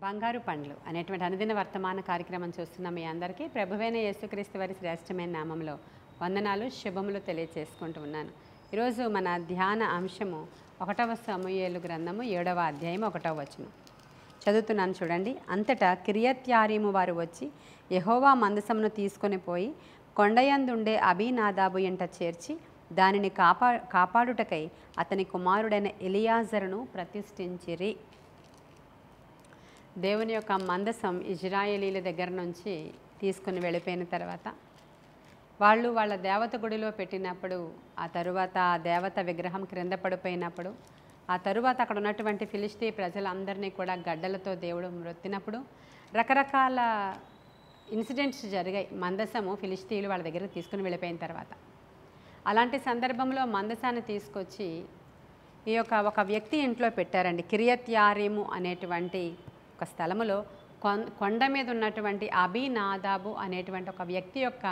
బంగారు పండ్లు అనేటువంటి అనుదిన వర్తమాన కార్యక్రమం చూస్తున్న మీ అందరికీ ప్రభువైన యేసుక్రీస్తు వారి శ్రేష్టమైన నామంలో వందనాలు శుభములు తెలియచేసుకుంటూ ఉన్నాను. ఈరోజు మన ధ్యాన అంశము 1వ సమూయేలు గ్రంథము 7వ అధ్యాయం 1వ వచనం చదువుతున్నాను చూడండి. అంతటా కిరియత్యారీము వారు వచ్చి యెహోవా మందసమును తీసుకొని పోయి కొండయందుండే అబీనాదాబు ఎంట చేర్చి దానిని కాపాడుటకై అతని కుమారుడైన ఎలియాజరును ప్రతిష్ఠించిరి. దేవుని యొక్క మందసం ఇజ్రాయేలీల దగ్గర నుంచి తీసుకుని వెళ్ళిపోయిన తర్వాత వాళ్ళు వాళ్ళ దేవత గుడిలో పెట్టినప్పుడు, ఆ తరువాత ఆ దేవత విగ్రహం క్రింద పడిపోయినప్పుడు, ఆ తరువాత అక్కడ ఉన్నటువంటి ఫిలిస్తీ ప్రజలందరినీ కూడా గడ్డలతో దేవుడు మ్రొత్తినప్పుడు రకరకాల ఇన్సిడెంట్స్ జరిగాయి. మందసము ఫిలిస్తీన్లు వాళ్ళ దగ్గర తీసుకుని వెళ్ళిపోయిన తర్వాత అలాంటి సందర్భంలో మందసాన్ని తీసుకొచ్చి ఈ యొక్క ఒక వ్యక్తి ఇంట్లో పెట్టారండి. కిరియత్యారీము అనేటువంటి ఒక స్థలములో కొండ మీద ఉన్నటువంటి అబీనాదాబు అనేటువంటి ఒక వ్యక్తి యొక్క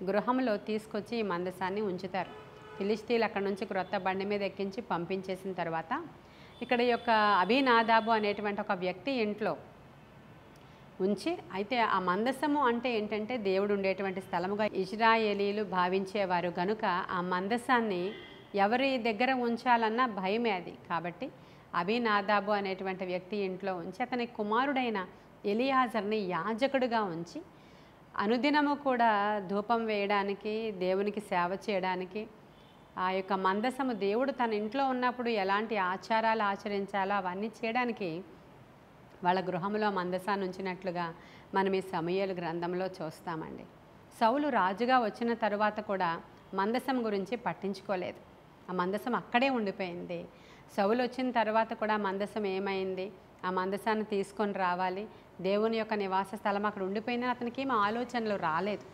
గృహంలో తీసుకొచ్చి ఈ మందసాన్ని ఉంచుతారు. ఫిలిస్తీన్లు అక్కడ నుంచి క్రొత్త బండి మీద ఎక్కించి పంపించేసిన తర్వాత ఇక్కడ ఈ యొక్క అబీనాదాబు అనేటువంటి ఒక వ్యక్తి ఇంట్లో ఉంచి, అయితే ఆ మందసము అంటే ఏంటంటే దేవుడు ఉండేటువంటి స్థలముగా ఇజ్రాయేలీలు భావించేవారు గనుక ఆ మందసాన్ని ఎవరి దగ్గర ఉంచాలన్నా భయమే అది. కాబట్టి అబీనాదాబు అనేటువంటి వ్యక్తి ఇంట్లో ఉంచి అతని కుమారుడైన ఎలియాజర్ని యాజకుడిగా ఉంచి అనుదినము కూడా ధూపం వేయడానికి, దేవునికి సేవ చేయడానికి, ఆ యొక్క మందసము దేవుడు తన ఇంట్లో ఉన్నప్పుడు ఎలాంటి ఆచారాలు ఆచరించాలో అవన్నీ చేయడానికి వాళ్ళ గృహంలో మందసాన్ని ఉంచినట్లుగా మనం ఈ సమూయేలు గ్రంథంలో చూస్తామండి. సౌలు రాజుగా వచ్చిన తరువాత కూడా మందసం గురించి పట్టించుకోలేదు. ఆ మందసం అక్కడే ఉండిపోయింది. సౌలు వచ్చిన తర్వాత కూడా మందసం ఏమైంది, ఆ మందసాన్ని తీసుకొని రావాలి, దేవుని యొక్క నివాస స్థలం అక్కడ ఉండిపోయినా అతనికి ఏం ఆలోచనలు రాలేదు.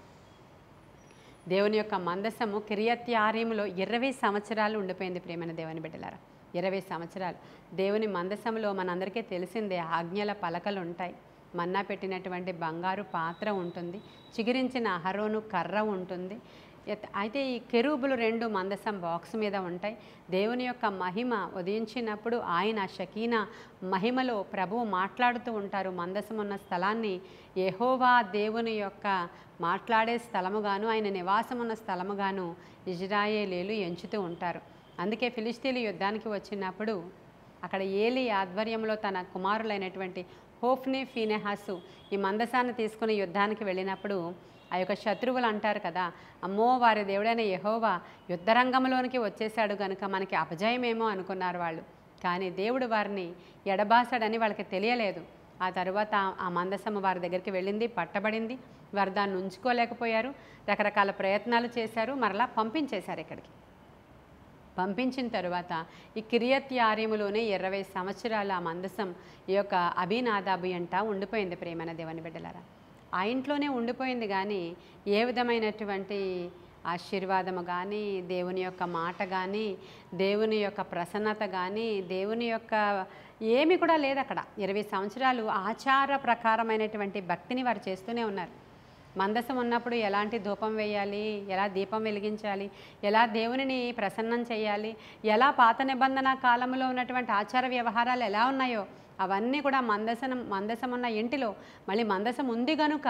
దేవుని యొక్క మందసము కిరియత్యారీములో 20 సంవత్సరాలు ఉండిపోయింది. ప్రియమైన దేవుని బిడ్డలారా, 20 సంవత్సరాలు దేవుని మందసంలో మనందరికీ తెలిసిందే ఆజ్ఞల పలకలు ఉంటాయి, మన్నా పెట్టినటువంటి బంగారు పాత్ర ఉంటుంది, చిగురించిన అహరోను కర్ర ఉంటుంది. అయితే ఈ కెరూబులు 2 మందసం బాక్స్ మీద ఉంటాయి. దేవుని యొక్క మహిమ ఉదయించినప్పుడు ఆయన షకీనా మహిమలో ప్రభువు మాట్లాడుతూ ఉంటారు. మందసం ఉన్న స్థలాన్ని యెహోవా దేవుని యొక్క మాట్లాడే స్థలముగాను, ఆయన నివాసం ఉన్న స్థలముగాను ఇజ్రాయేలీలు ఎంచుతూ ఉంటారు. అందుకే ఫిలిస్తీన్లు యుద్ధానికి వచ్చినప్పుడు అక్కడ ఏలీ ఆధ్వర్యంలో తన కుమారులైనటువంటి హోఫ్నీ ఫీనెహాసు ఈ మందసాన్ని తీసుకుని యుద్ధానికి వెళ్ళినప్పుడు ఆ యొక్క శత్రువులు అంటారు కదా, అమ్మో వారి దేవుడైన యెహోవా యుద్ధరంగంలోనికి వచ్చేసాడు కనుక మనకి అపజయమేమో అనుకున్నారు వాళ్ళు. కానీ దేవుడు వారిని ఎడబాసాడని వాళ్ళకి తెలియలేదు. ఆ తరువాత ఆ మందసము వారి దగ్గరికి వెళ్ళింది, పట్టబడింది. వారు దాన్ని ఉంచుకోలేకపోయారు, రకరకాల ప్రయత్నాలు చేశారు, మరలా పంపించేశారు. ఇక్కడికి పంపించిన తరువాత ఈ కిరియత్యారీములోనే 20 సంవత్సరాలు ఆ మందసం ఈ యొక్క అబీనాదాబు ఎంట ఉండిపోయింది. ప్రియమైన దేవుని బిడ్డలారా, ఆ ఇంట్లోనే ఉండిపోయింది. కానీ ఏ విధమైనటువంటి ఆశీర్వాదము కానీ, దేవుని యొక్క మాట కానీ, దేవుని యొక్క ప్రసన్నత కానీ, దేవుని యొక్క ఏమి కూడా లేదు అక్కడ. 20 సంవత్సరాలు ఆచార ప్రకారమైనటువంటి భక్తిని వారు చేస్తూనే ఉన్నారు. మందసం ఉన్నప్పుడు ఎలాంటి ధూపం వేయాలి, ఎలా దీపం వెలిగించాలి, ఎలా దేవునిని ప్రసన్నం చేయాలి, ఎలా పాత నిబంధన కాలంలో ఉన్నటువంటి ఆచార వ్యవహారాలు ఎలా ఉన్నాయో అవన్నీ కూడా మందసం ఉన్న ఇంటిలో మళ్ళీ మందసం ఉంది కనుక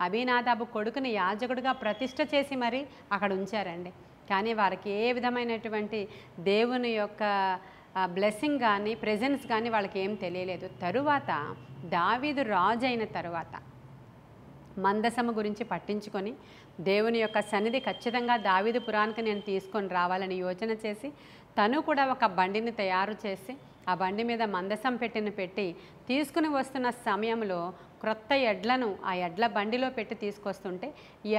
అబీనాదాబు కొడుకుని యాజకుడిగా ప్రతిష్ఠ చేసి మరి అక్కడ ఉంచారండి. కానీ వారికి ఏ విధమైనటువంటి దేవుని యొక్క బ్లెస్సింగ్ కానీ ప్రెజెన్స్ కానీ వాళ్ళకి ఏం తెలియలేదు. తరువాత దావీదు రాజు అయిన తరువాత మందసము గురించి పట్టించుకొని దేవుని యొక్క సన్నిధి ఖచ్చితంగా దావీదు పురానికి నేను తీసుకొని రావాలని యోచన చేసి తను కూడా ఒక బండిని తయారు చేసి ఆ బండి మీద మందసం పెట్టి తీసుకుని వస్తున్న సమయంలో క్రొత్త ఎడ్లను ఆ ఎడ్ల బండిలో పెట్టి తీసుకొస్తుంటే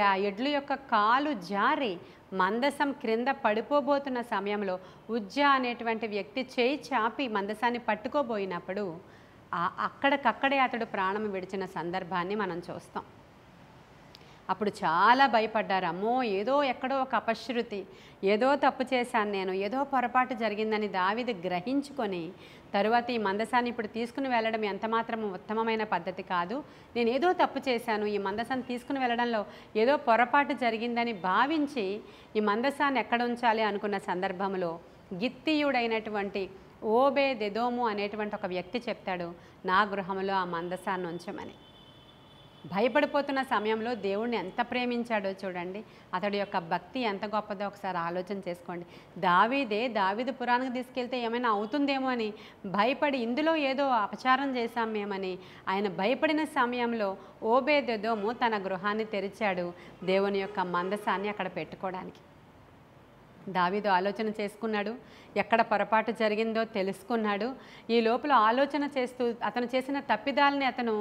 ఆ ఎడ్ల యొక్క కాలు జారి మందసం క్రింద పడిపోబోతున్న సమయంలో ఉజ్జా అనేటువంటి వ్యక్తి చేయి చాపి మందసాన్ని పట్టుకోబోయినప్పుడు అక్కడికక్కడే అతడు ప్రాణం విడిచిన సందర్భాన్ని మనం చూస్తాం. అప్పుడు చాలా భయపడ్డారు. అమ్మో ఏదో ఎక్కడో ఒక అపశృతి, ఏదో తప్పు చేశాను నేను, ఏదో పొరపాటు జరిగిందని దావీదు గ్రహించుకొని తరువాత ఈ మందసాన్ని ఇప్పుడు తీసుకుని వెళ్ళడం ఎంతమాత్రం ఉత్తమమైన పద్ధతి కాదు, నేను ఏదో తప్పు చేశాను, ఈ మందసాన్ని తీసుకుని వెళ్ళడంలో ఏదో పొరపాటు జరిగిందని భావించి ఈ మందసాన్ని ఎక్కడ ఉంచాలి అనుకున్న సందర్భంలో గిత్తీయుడైనటువంటి ఓబేదెదోము అనేటువంటి ఒక వ్యక్తి చెప్తాడు, నా గృహంలో ఆ మందసాన్ని ఉంచమని. భయపడిపోతున్న సమయంలో దేవుణ్ణి ఎంత ప్రేమించాడో చూడండి. అతడి యొక్క భక్తి ఎంత గొప్పదో ఒకసారి ఆలోచన చేసుకోండి. దావీదు పురానికి తీసుకెళ్తే ఏమైనా అవుతుందేమో అని భయపడి, ఇందులో ఏదో అపచారం చేశాం మేమని ఆయన భయపడిన సమయంలో ఓబేదెదోము తన గృహాన్ని తెరిచాడు దేవుని యొక్క మందసాన్ని అక్కడ పెట్టుకోవడానికి. దావీదు ఆలోచన చేసుకున్నాడు, ఎక్కడ పొరపాటు జరిగిందో తెలుసుకున్నాడు. ఈ లోపల ఆలోచన చేస్తూ అతను చేసిన తప్పిదాలని అతను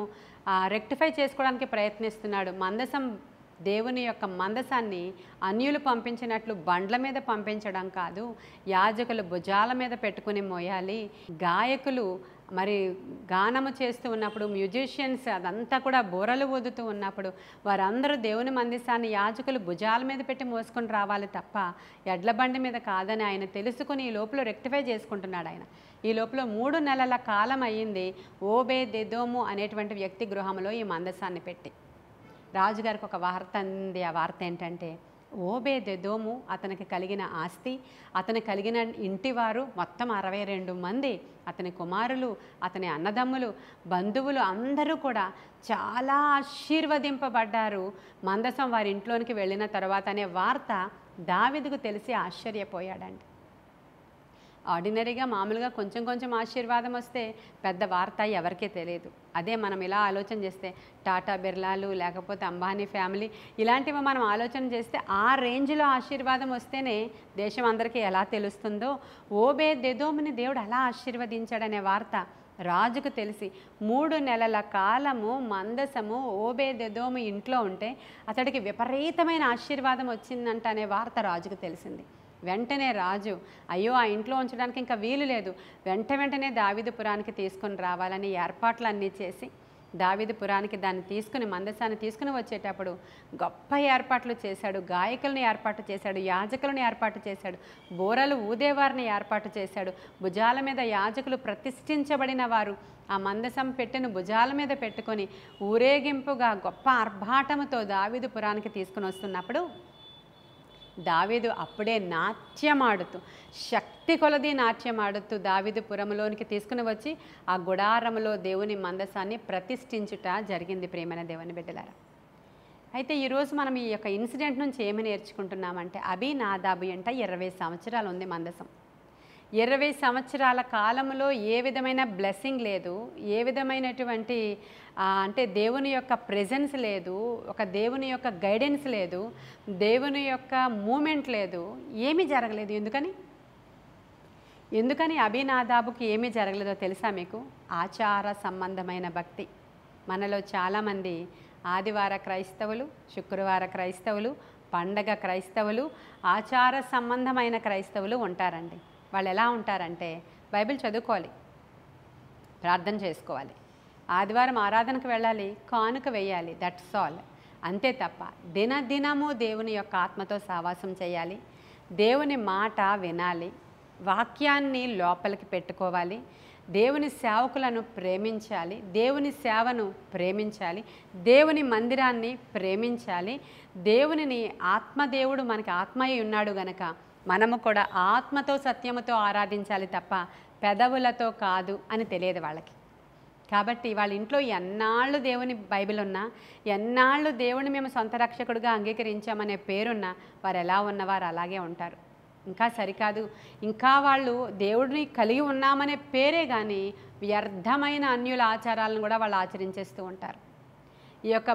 రెక్టిఫై చేసుకోవడానికి ప్రయత్నిస్తున్నాడు. దేవుని యొక్క మందసాన్ని అన్యులు పంపించినట్లు బండ్ల మీద పంపించడం కాదు, యాజకులు భుజాల మీద పెట్టుకుని మోయాలి. గాయకులు మరి గానము చేస్తూ ఉన్నప్పుడు, మ్యూజిషియన్స్ అదంతా కూడా బూరలు ఊదుతూ ఉన్నప్పుడు వారందరూ దేవుని మందసాన్ని యాజకులు భుజాల మీద పెట్టి మోసుకొని రావాలి తప్ప ఎడ్ల బండి మీద కాదని ఆయన తెలుసుకుని ఈ లోపల రెక్టిఫై చేసుకుంటున్నాడు. ఆయన ఈ లోపల 3 నెలల కాలం అయ్యింది ఓబేదెదోము అనేటువంటి వ్యక్తి గృహంలో ఈ మందసాన్ని పెట్టి. రాజుగారికి ఒక వార్త అంది. ఆ వార్త ఏంటంటే, ఓబేదెదోము అతనికి కలిగిన ఆస్తి, అతను కలిగిన ఇంటివారు మొత్తం 62 మంది, అతని కుమారులు, అతని అన్నదమ్ములు, బంధువులు అందరూ కూడా చాలా ఆశీర్వదింపబడ్డారు మందసం వారి ఇంట్లోనికి వెళ్ళిన తర్వాత అనే వార్త దావీదుకు తెలిసి ఆశ్చర్యపోయాడండి. ఆర్డినరీగా మామూలుగా కొంచెం కొంచెం ఆశీర్వాదం వస్తే పెద్ద వార్త ఎవరికీ తెలియదు. అదే మనం ఇలా ఆలోచన చేస్తే టాటా బిర్లాలు లేకపోతే అంబానీ ఫ్యామిలీ ఇలాంటివి మనం ఆలోచన చేస్తే ఆ రేంజ్లో ఆశీర్వాదం వస్తేనే దేశం అందరికీ ఎలా తెలుస్తుందో ఓబేదెదోముని దేవుడు అలా ఆశీర్వదించాడనే వార్త రాజుకు తెలిసి 3 నెలల కాలము మందసము ఓబేదెదోము ఇంట్లో ఉంటే అతడికి విపరీతమైన ఆశీర్వాదం వచ్చిందంట అనే వార్త రాజుకు తెలిసింది. వెంటనే రాజు అయ్యో ఆ ఇంట్లో ఉంచడానికి ఇంకా వీలు లేదు, వెంటనే దావీదుపురానికి తీసుకొని రావాలని ఏర్పాట్లన్నీ చేసి దావీదుపురానికి దాన్ని తీసుకుని మందసాన్ని తీసుకుని వచ్చేటప్పుడు గొప్ప ఏర్పాట్లు చేశాడు. గాయకులను ఏర్పాటు చేశాడు, యాజకులను ఏర్పాటు చేశాడు, బోరలు ఊదేవారిని ఏర్పాటు చేశాడు. భుజాల మీద యాజకులు ప్రతిష్ఠించబడిన వారు ఆ మందసం పెట్టెను భుజాల మీద పెట్టుకొని ఊరేగింపుగా గొప్ప ఆర్భాటముతో దావీదుపురానికి తీసుకుని వస్తున్నప్పుడు దావీదు అప్పుడే నాట్యమాడుతూ శక్తి కొలది నాట్యమాడుతూ దావీదుపురములోనికి తీసుకుని వచ్చి ఆ గుడారములో దేవుని మందసాన్ని ప్రతిష్ఠించుట జరిగింది. ప్రేమైన దేవుని బిడ్డలారా, అయితే ఈరోజు మనం ఈ యొక్క ఇన్సిడెంట్ నుంచి ఏమి నేర్చుకుంటున్నామంటే, అబీనాదాబు అంట 20 సంవత్సరాలు ఉంది మందసం. 20 సంవత్సరాల కాలంలో ఏ విధమైన బ్లెస్సింగ్ లేదు, ఏ విధమైనటువంటి అంటే దేవుని యొక్క ప్రెజెన్స్ లేదు, ఒక దేవుని యొక్క గైడెన్స్ లేదు, దేవుని యొక్క మూమెంట్ లేదు, ఏమీ జరగలేదు. ఎందుకని అబీనాదాబుకి ఏమీ జరగలేదో తెలుసా మీకు? ఆచార సంబంధమైన భక్తి. మనలో చాలామంది ఆదివార క్రైస్తవులు, శుక్రవార క్రైస్తవులు, పండగ క్రైస్తవులు, ఆచార సంబంధమైన క్రైస్తవులు ఉంటారండి. వాళ్ళు ఎలా ఉంటారంటే బైబిల్ చదువుకోవాలి, ప్రార్థన చేసుకోవాలి, ఆదివారం ఆరాధనకు వెళ్ళాలి, కానుక వేయాలి, దట్స్ ఆల్. అంతే తప్ప దినదినము దేవుని యొక్క ఆత్మతో సావాసం చేయాలి, దేవుని మాట వినాలి, వాక్యాన్ని లోపలికి పెట్టుకోవాలి, దేవుని సేవకులను ప్రేమించాలి, దేవుని సేవను ప్రేమించాలి, దేవుని మందిరాన్ని ప్రేమించాలి. దేవునిని ఆత్మదేవుడు మనకి ఆత్మయ్య ఉన్నాడు గనక మనము కూడా ఆత్మతో సత్యముతో ఆరాధించాలి తప్ప పెదవులతో కాదు అని తెలియదు వాళ్ళకి. కాబట్టి వాళ్ళ ఇంట్లో ఎన్నాళ్ళు దేవుని బైబిల్ ఉన్నా, ఎన్నాళ్ళు దేవుని మేము సొంత రక్షకుడిగా అంగీకరించామనే పేరున్నా వారు ఎలా ఉన్నవారు అలాగే ఉంటారు. ఇంకా సరికాదు, ఇంకా వాళ్ళు దేవుడిని కలిగి ఉన్నామనే పేరే కానీ వ్యర్థమైన అన్యుల ఆచారాలను కూడా వాళ్ళు ఆచరించేస్తూ ఉంటారు. ఈ యొక్క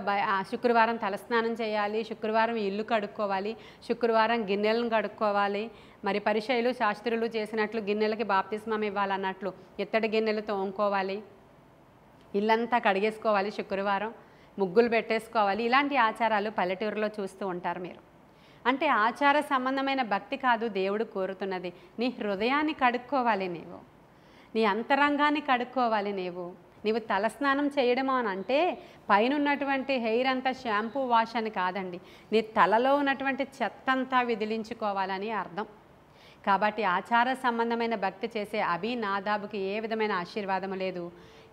శుక్రవారం తలస్నానం చేయాలి, శుక్రవారం ఇల్లు కడుక్కోవాలి, శుక్రవారం గిన్నెలను కడుక్కోవాలి, మరి పరిచయులు శాస్త్రులు చేసినట్లు గిన్నెలకి బాప్తిస్మం ఇవ్వాలన్నట్లు ఇత్తడి గిన్నెలు తోముకోవాలి, ఇల్లంతా కడిగేసుకోవాలి, శుక్రవారం ముగ్గులు పెట్టేసుకోవాలి. ఇలాంటి ఆచారాలు పల్లెటూరులో చూస్తూ ఉంటారు మీరు. అంటే ఆచార సంబంధమైన భక్తి కాదు దేవుడు కోరుతున్నది. నీ హృదయాన్ని కడుక్కోవాలి, నీ అంతరంగాన్ని కడుక్కోవాలి. నీవు తలస్నానం చేయడం అని అంటే పైన ఉన్నటువంటి హెయిర్ అంతా షాంపూ వాష్ అని కాదండి, నీ తలలో ఉన్నటువంటి చెత్తంతా విదిలించుకోవాలని అర్థం. కాబట్టి ఆచార సంబంధమైన భక్తి చేసే అబీనాదాబుకి ఏ విధమైన ఆశీర్వాదము లేదు.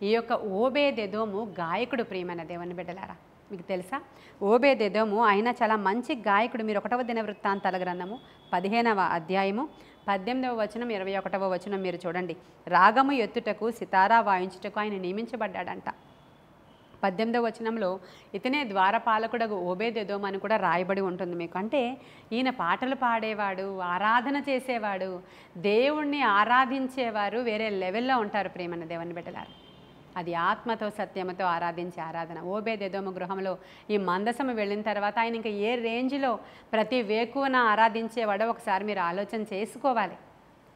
ఈ యొక్క ఓబేదెదోము గాయకుడు. ప్రియమైన దేవుని బిడ్డలారా, మీకు తెలుసా ఓబేదెదోము ఆయన చాలా మంచి గాయకుడు. మీరు 1వ దినవృత్తాంతాల గ్రంథము 15వ అధ్యాయము 18వ వచనం 21వ వచనం మీరు చూడండి. రాగము ఎత్తుటకు సితారా వాయించుటకు ఆయన నియమించబడ్డాడంట. 18వ వచనంలో ఇతనే ద్వారపాలకుడగు ఓబేదెదోము అని కూడా రాయబడి ఉంటుంది మీకు. అంటే ఈయన పాటలు పాడేవాడు, ఆరాధన చేసేవాడు, దేవుణ్ణి ఆరాధించేవారు వేరే లెవెల్లో ఉంటారు ప్రియమైన దేవుని బిడ్డలారు. అది ఆత్మతో సత్యముతో ఆరాధించే ఆరాధన. ఓబేదెదోము గృహంలో ఈ మందసము వెళ్ళిన తర్వాత ఆయన ఇంకా ఏ రేంజ్లో ప్రతి వేకువన ఆరాధించేవాడో ఒకసారి మీరు ఆలోచన చేసుకోవాలి,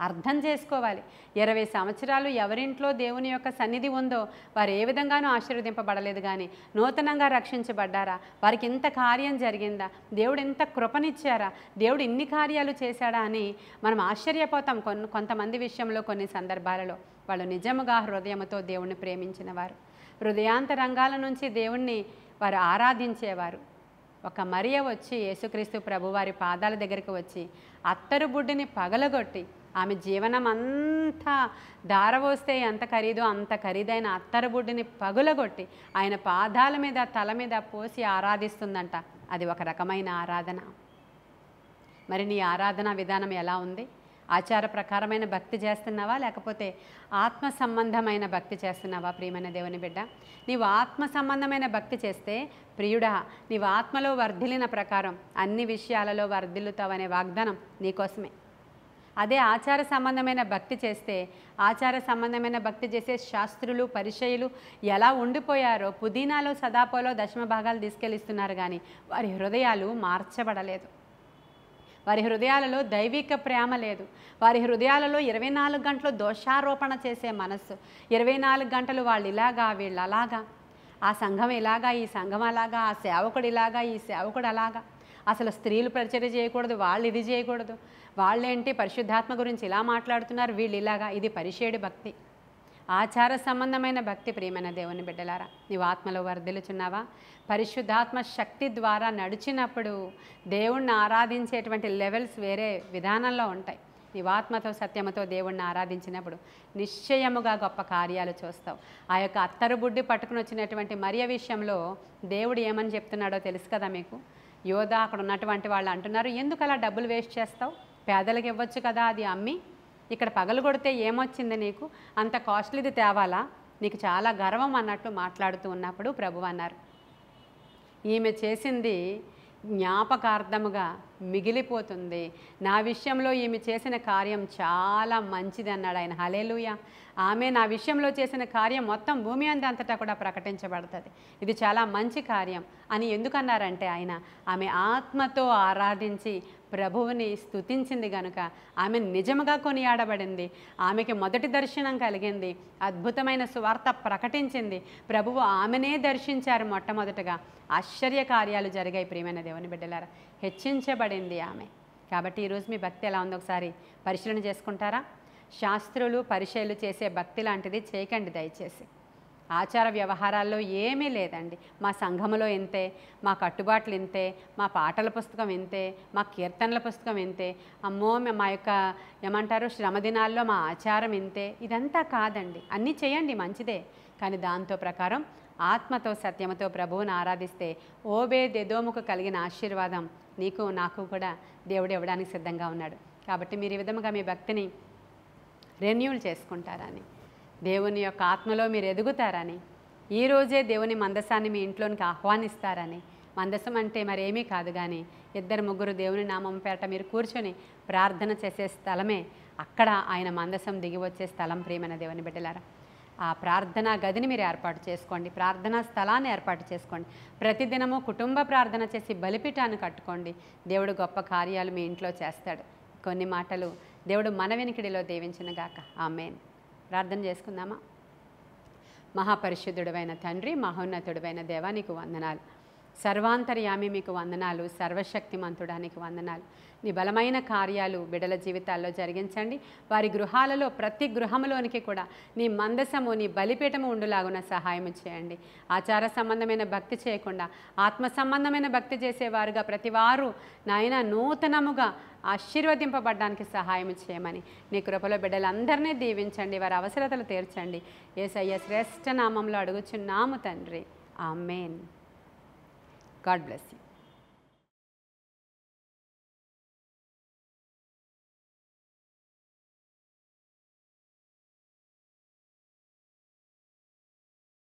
అర్థం చేసుకోవాలి. 20 సంవత్సరాలు ఎవరింట్లో దేవుని యొక్క సన్నిధి ఉందో వారు ఏ విధంగానూ ఆశీర్వదింపబడలేదు, కానీ నూతనంగా రక్షించబడ్డారా? వారికి ఇంత కార్యం జరిగిందా? దేవుడు ఇంత కృపనిచ్చారా? దేవుడు ఇన్ని కార్యాలు చేశాడా అని మనం ఆశ్చర్యపోతాం. కొంతమంది విషయంలో కొన్ని సందర్భాలలో వాళ్ళు నిజముగా హృదయముతో దేవుణ్ణి ప్రేమించిన వారు, హృదయాంతరంగాల నుంచి దేవుణ్ణి వారు ఆరాధించేవారు. ఒక మరియ వచ్చి యేసుక్రీస్తు ప్రభువారి పాదాల దగ్గరికి వచ్చి అత్తరు బుడ్డిని పగలగొట్టి ఆమె జీవనం అంతా దారవోస్తే ఎంత ఖరీదో అంత ఖరీదైన అత్తరు బుడ్డిని పగులగొట్టి ఆయన పాదాల మీద తల మీద పోసి ఆరాధిస్తుందంట. అది ఒక రకమైన ఆరాధన. మరి నీ ఆరాధన విధానం ఎలా ఉంది? ఆచార ప్రకారమైన భక్తి చేస్తున్నావా, లేకపోతే ఆత్మ సంబంధమైన భక్తి చేస్తున్నావా? ప్రియమైన దేవుని బిడ్డ, నీవు ఆత్మ సంబంధమైన భక్తి చేస్తే ప్రియుడా, నీవు ఆత్మలో వర్ధిల్లిన ప్రకారం అన్ని విషయాలలో వర్ధిల్లుతావనే వాగ్దానం నీకోసమే. అదే ఆచార సంబంధమైన భక్తి చేస్తే, ఆచార సంబంధమైన భక్తి చేసే శాస్త్రులు పరిచయులు ఎలా ఉండిపోయారో, పుదీనాలో సదాపోలో దశమ భాగాలు తీసుకెళ్ళిస్తున్నారు, కానీ వారి హృదయాలు మార్చబడలేదు. వారి హృదయాలలో దైవిక ప్రేమ లేదు. వారి హృదయాలలో 24 గంటలు దోషారోపణ చేసే మనస్సు. 24 గంటలు వాళ్ళు ఇలాగా వీళ్ళు అలాగా, ఆ సంఘం ఇలాగా ఈ సంఘం అలాగా, ఆ సేవకుడు ఇలాగా ఈ సేవకుడు అలాగా, అసలు స్త్రీలు పరిచర్య చేయకూడదు, వాళ్ళు ఇది చేయకూడదు, వాళ్ళేంటి పరిశుద్ధాత్మ గురించి ఇలా మాట్లాడుతున్నారు, వీళ్ళు ఇలాగా. ఇది పరిషేడి భక్తి, ఆచార సంబంధమైన భక్తి. ప్రియమైన దేవుని బిడ్డలారా, నీవు ఆత్మలో వర్ధిల్లుచున్నావా? పరిశుద్ధాత్మ శక్తి ద్వారా నడిచినప్పుడు దేవుణ్ణి ఆరాధించేటువంటి లెవెల్స్ వేరే విధానంలో ఉంటాయి. నీవు ఆత్మతో సత్యముతో దేవుణ్ణి ఆరాధించినప్పుడు నిశ్చయముగా గొప్ప కార్యాలు చూస్తావు. ఆ యొక్క అత్తరు బుడ్డి పట్టుకుని వచ్చినటువంటి మరియ విషయంలో దేవుడు ఏమని చెప్తున్నాడో తెలుసు కదా మీకు. యోధా అక్కడ ఉన్నటువంటి వాళ్ళు అంటున్నారు, ఎందుకు అలా డబ్బులు వేస్ట్ చేస్తావు? పేదలకు ఇవ్వచ్చు కదా అది అమ్మి, ఇక్కడ పగలు కొడితే ఏమొచ్చింది నీకు? అంత కాస్ట్లీది తేవాలా? నీకు చాలా గర్వం అన్నట్లు మాట్లాడుతూ ఉన్నప్పుడు ప్రభు అన్నారు, ఈమె చేసింది జ్ఞాపకార్థముగా మిగిలిపోతుంది. నా విషయంలో ఈమె చేసిన కార్యం చాలా మంచిది అన్నాడు ఆయన. హల్లెలూయా. ఆమె నా విషయంలో చేసిన కార్యం మొత్తం భూమి అంతటా కూడా ప్రకటించబడుతుంది. ఇది చాలా మంచి కార్యం అని ఎందుకన్నారంటే ఆయన ఆమె ఆత్మతో ఆరాధించి ప్రభువుని స్తుతించింది గనుక ఆమె నిజముగా కొనియాడబడింది. ఆమెకి మొదటి దర్శనం కలిగింది, అద్భుతమైన సువార్త ప్రకటించింది. ప్రభువు ఆమెనే దర్శించారు మొట్టమొదటగా. ఆశ్చర్య కార్యాలు జరిగాయి ప్రియమైన దేవుని బిడ్డలారా. హెచ్చించబడింది ఆమె. కాబట్టి ఈరోజు మీ భక్తి ఎలా ఉందో ఒకసారి పరిశీలన చేసుకుంటారా? శాస్త్రులు పరిచయలు చేసే భక్తి లాంటిది చేయకండి దయచేసి. ఆచార వ్యవహారాల్లో ఏమీ లేదండి. మా సంఘములో ఇంతే, మా కట్టుబాట్లు ఇంతే, మా పాటల పుస్తకం ఇంతే, మా కీర్తనల పుస్తకం ఇంతే, అమ్మో మా యొక్క ఏమంటారు శ్రమదినాల్లో మా ఆచారం ఇంతే. ఇదంతా కాదండి. అన్నీ చేయండి, మంచిదే. కానీ దాంతో ప్రకారం ఆత్మతో సత్యముతో ప్రభువుని ఆరాధిస్తే ఓబేదెదోముకు కలిగిన ఆశీర్వాదం నీకు నాకు కూడా దేవుడు ఇవ్వడానికి సిద్ధంగా ఉన్నాడు. కాబట్టి మీరు ఈ విధంగా మీ భక్తిని రెన్యూల్ చేసుకుంటారని, దేవుని యొక్క ఆత్మలో మీరు ఎదుగుతారని, ఈరోజే దేవుని మందసాన్ని మీ ఇంట్లోనికి ఆహ్వానిస్తారని. మందసం అంటే మరేమీ కాదు, కానీ 2-3 దేవుని నామం పేట మీరు కూర్చొని ప్రార్థన చేసే స్థలమే అక్కడ ఆయన మందసం దిగి వచ్చే స్థలం. ప్రియమైన దేవుని బిడ్డలారా, ఆ ప్రార్థనా గదిని మీరు ఏర్పాటు చేసుకోండి, ప్రార్థనా స్థలాన్ని ఏర్పాటు చేసుకోండి. ప్రతిదినము కుటుంబ ప్రార్థన చేసి బలిపీఠాన్ని కట్టుకోండి. దేవుడు గొప్ప కార్యాలు మీ ఇంట్లో చేస్తాడు. కొన్ని మాటలు దేవుడు మన వెనుకడిలో దీవించునుగాక. ఆమేన్. ప్రార్థన చేసుకుందామా? మహాపరిశుద్ధుడైన తండ్రి, మహోన్నతుడైన దేవా, నీకు వందనాలు. సర్వాంతర్యామి మీకు వందనాలు. సర్వశక్తిమంతుడానికి వందనాలు. నీ బలమైన కార్యాలు బిడ్డల జీవితాల్లో జరిగించండి. వారి గృహాలలో ప్రతి గృహంలోనికి కూడా నీ మందసము, నీ బలిపీఠము ఉండులాగున సహాయం చేయండి. ఆచార సంబంధమైన భక్తి చేయకుండా ఆత్మ సంబంధమైన భక్తి చేసేవారుగా ప్రతివారు నాయన నూతనముగా ఆశీర్వదింపబడడానికి సహాయం చేయమని నీ కృపలో బిడ్డలందరినీ దీవించండి. వారి అవసరతలు తీర్చండి. యేసయ్య శ్రేష్ఠ నామంలో అడుగుచున్నాము తండ్రి. ఆమేన్. God bless you.